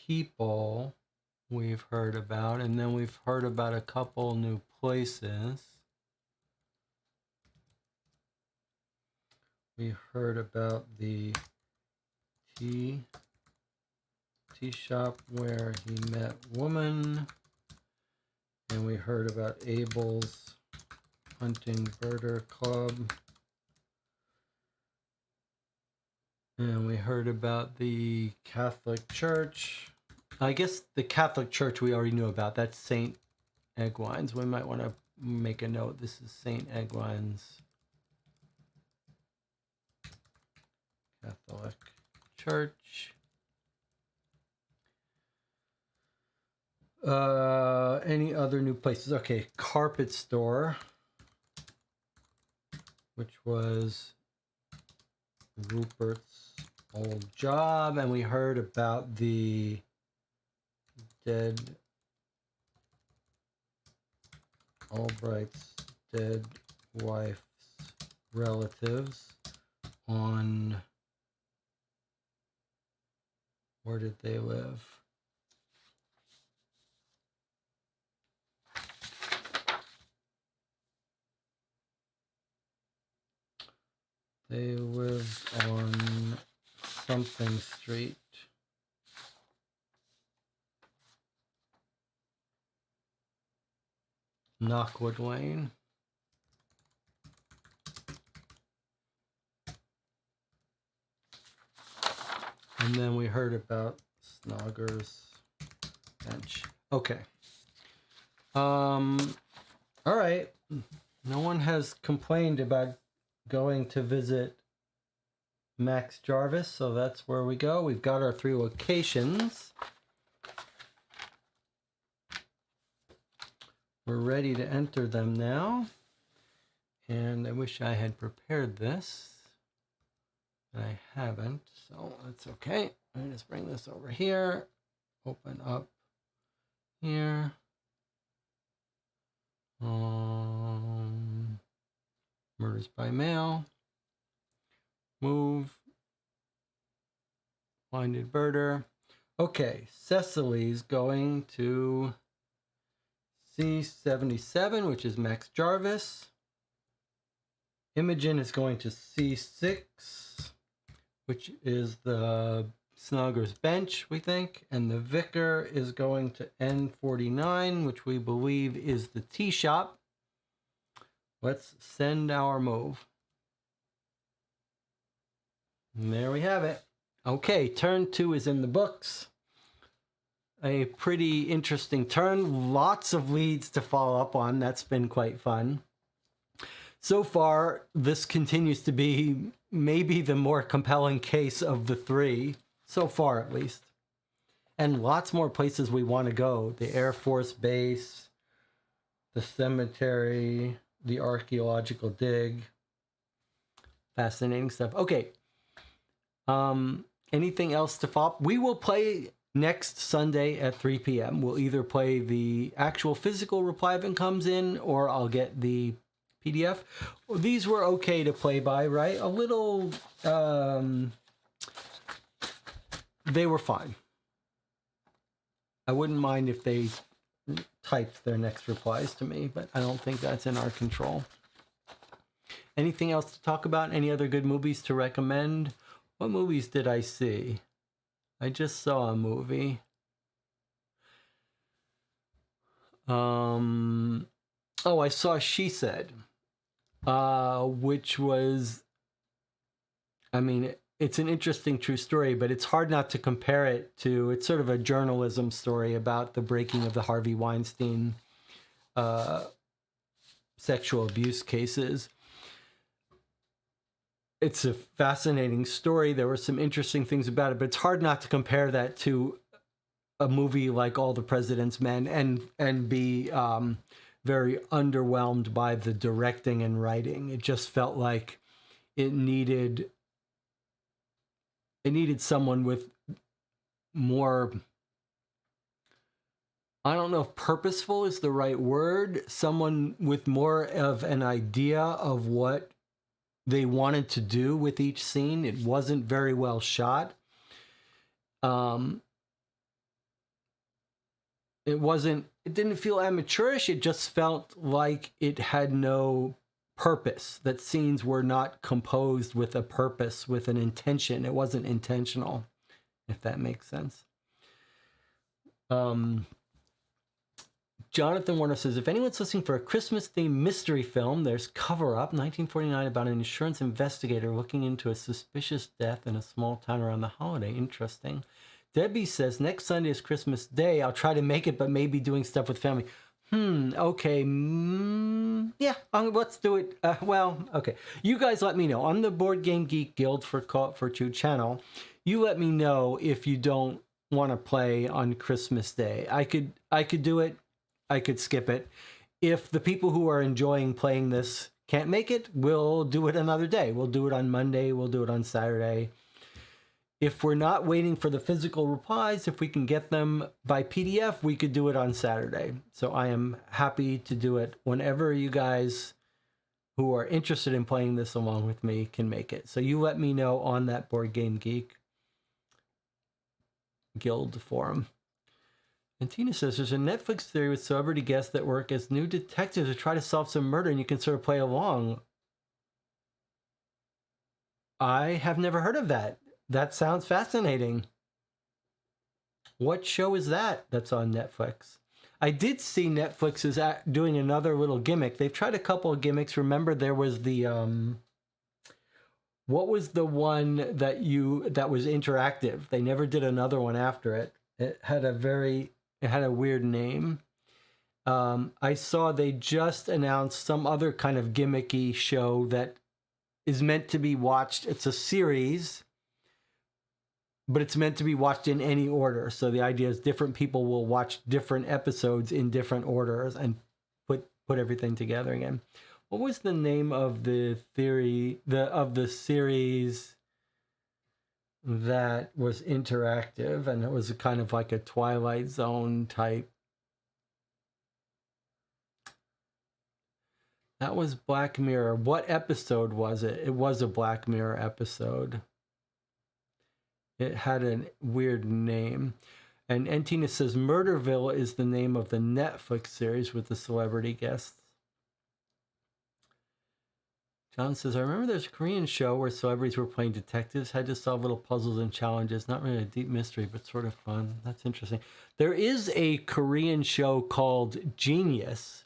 people we've heard about, and then we've heard about a couple new places. We heard about the tea shop where he met woman, and we heard about Abel's hunting birder club, and we heard about the Catholic Church. I guess the Catholic Church we already knew about. That's St. Egwine's. We might want to make a note. This is St. Egwine's Catholic Church. Any other new places? Okay, Carpet Store, which was Rupert's old job, and we heard about the dead Albright's dead wife's relatives on, where did they live? They lived on something street. Knockwood Lane. And then we heard about Snogger's bench. Okay. All right. No one has complained about going to visit Max Jarvis, so that's where we go. We've got our 3 locations. We're ready to enter them now. And I wish I had prepared this. I haven't, so that's okay. Let me just bring this over here. Open up here. Murders by mail. Move. Blinded birder. Okay, Cecily's going to C77, which is Max Jarvis. Imogen is going to C6, which is the Snogger's bench, we think. And the vicar is going to N49, which we believe is the tea shop. Let's send our move. And there we have it. Okay, turn 2 is in the books. A pretty interesting turn. Lots of leads to follow up on. That's been quite fun. So far, this continues to be maybe the more compelling case of the three, so far at least. And lots more places we want to go. The Air Force Base, the cemetery, the archaeological dig. Fascinating stuff. Okay. Anything else to follow up? We will play next Sunday at 3 p.m. We'll either play the actual physical reply if it comes in, or I'll get the PDF. These were okay to play by, right? A little, they were fine. I wouldn't mind if they typed their next replies to me, but I don't think that's in our control. Anything else to talk about? Any other good movies to recommend? What movies did I see? I just saw a movie. Oh, I saw She Said, which was, I mean, it's an interesting true story, but it's hard not to compare it to, it's sort of a journalism story about the breaking of the Harvey Weinstein sexual abuse cases. It's a fascinating story. There were some interesting things about it, but it's hard not to compare that to a movie like All the President's Men and be very underwhelmed by the directing and writing. It just felt like it needed someone with more, I don't know if purposeful is the right word, someone with more of an idea of what they wanted to do with each scene. It wasn't very well shot. It didn't feel amateurish. It just felt like it had no purpose, that scenes were not composed with a purpose, with an intention. It wasn't intentional, if that makes sense. Jonathan Warner says, if anyone's listening for a Christmas-themed mystery film, there's Cover Up, 1949, about an insurance investigator looking into a suspicious death in a small town around the holiday. Interesting. Debbie says, next Sunday is Christmas Day. I'll try to make it, but maybe doing stuff with family. Okay. Yeah, let's do it. Well, okay. You guys let me know. On the Board Game Geek Guild for Two channel, you let me know if you don't want to play on Christmas Day. I could do it. I could skip it. If the people who are enjoying playing this can't make it, we'll do it another day. We'll do it on Monday. We'll do it on Saturday. If we're not waiting for the physical replies, if we can get them by PDF, we could do it on Saturday. So I am happy to do it whenever you guys who are interested in playing this along with me can make it. So you let me know on that Board Game Geek Guild forum. And Tina says, there's a Netflix theory with celebrity guests that work as new detectives to try to solve some murder, and you can sort of play along. I have never heard of that. That sounds fascinating. What show is that that's on Netflix? I did see Netflix is doing another little gimmick. They've tried a couple of gimmicks. Remember, there was the what was the one that was interactive? They never did another one after it. It had a weird name. I saw they just announced some other kind of gimmicky show that is meant to be watched. It's a series, but it's meant to be watched in any order. So the idea is different people will watch different episodes in different orders and put everything together again. What was the name of the series that was interactive, and it was kind of like a Twilight Zone type? That was Black Mirror. What episode was it? It was a Black Mirror episode. It had a weird name. And Antina says Murderville is the name of the Netflix series with the celebrity guests. John says, I remember there's a Korean show where celebrities were playing detectives, had to solve little puzzles and challenges. Not really a deep mystery, but sort of fun. That's interesting. There is a Korean show called Genius,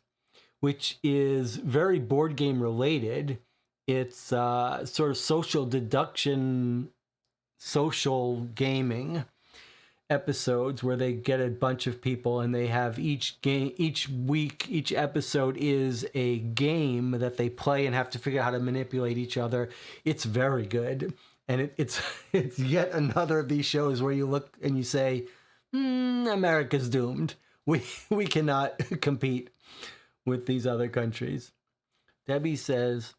which is very board game related. It's sort of social deduction, social gaming. episodes where they get a bunch of people and they have each game, each week, each episode is a game that they play and have to figure out how to manipulate each other. It's very good. And it's yet another of these shows where you look and you say, America's doomed. We cannot compete with these other countries. Debbie says,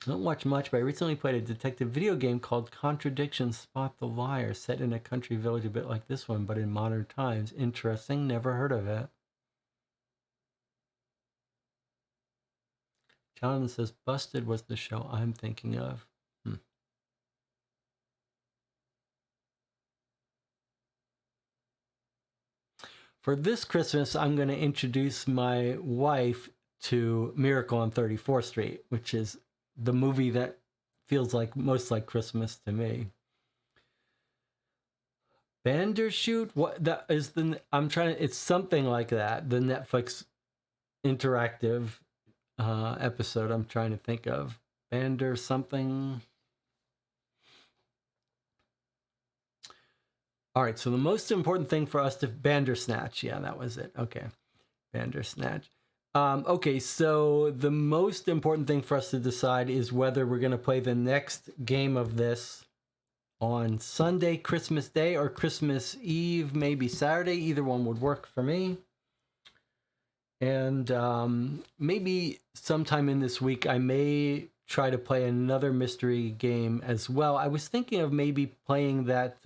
I don't watch much, but I recently played a detective video game called Contradiction Spot the Liar, set in a country village a bit like this one, but in modern times. Interesting. Never heard of it. Jonathan says, Busted was the show I'm thinking of. For this Christmas, I'm going to introduce my wife to Miracle on 34th Street, which is the movie that feels like most like Christmas to me. Bandershoot? What that is it's something like that. The Netflix interactive episode I'm trying to think of. Bander something. All right, so the most important thing for us to Bandersnatch. Yeah, that was it. Okay. Bandersnatch. Okay, so the most important thing for us to decide is whether we're going to play the next game of this on Sunday, Christmas Day, or Christmas Eve, maybe Saturday. Either one would work for me. And maybe sometime in this week, I may try to play another mystery game as well. I was thinking of maybe playing that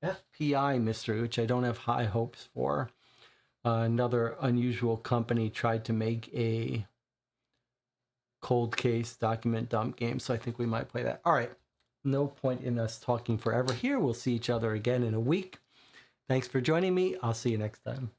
FPI mystery, which I don't have high hopes for. Another unusual company tried to make a cold case document dump game, so I think we might play that. All right, no point in us talking forever here. We'll see each other again in a week. Thanks for joining me. I'll see you next time.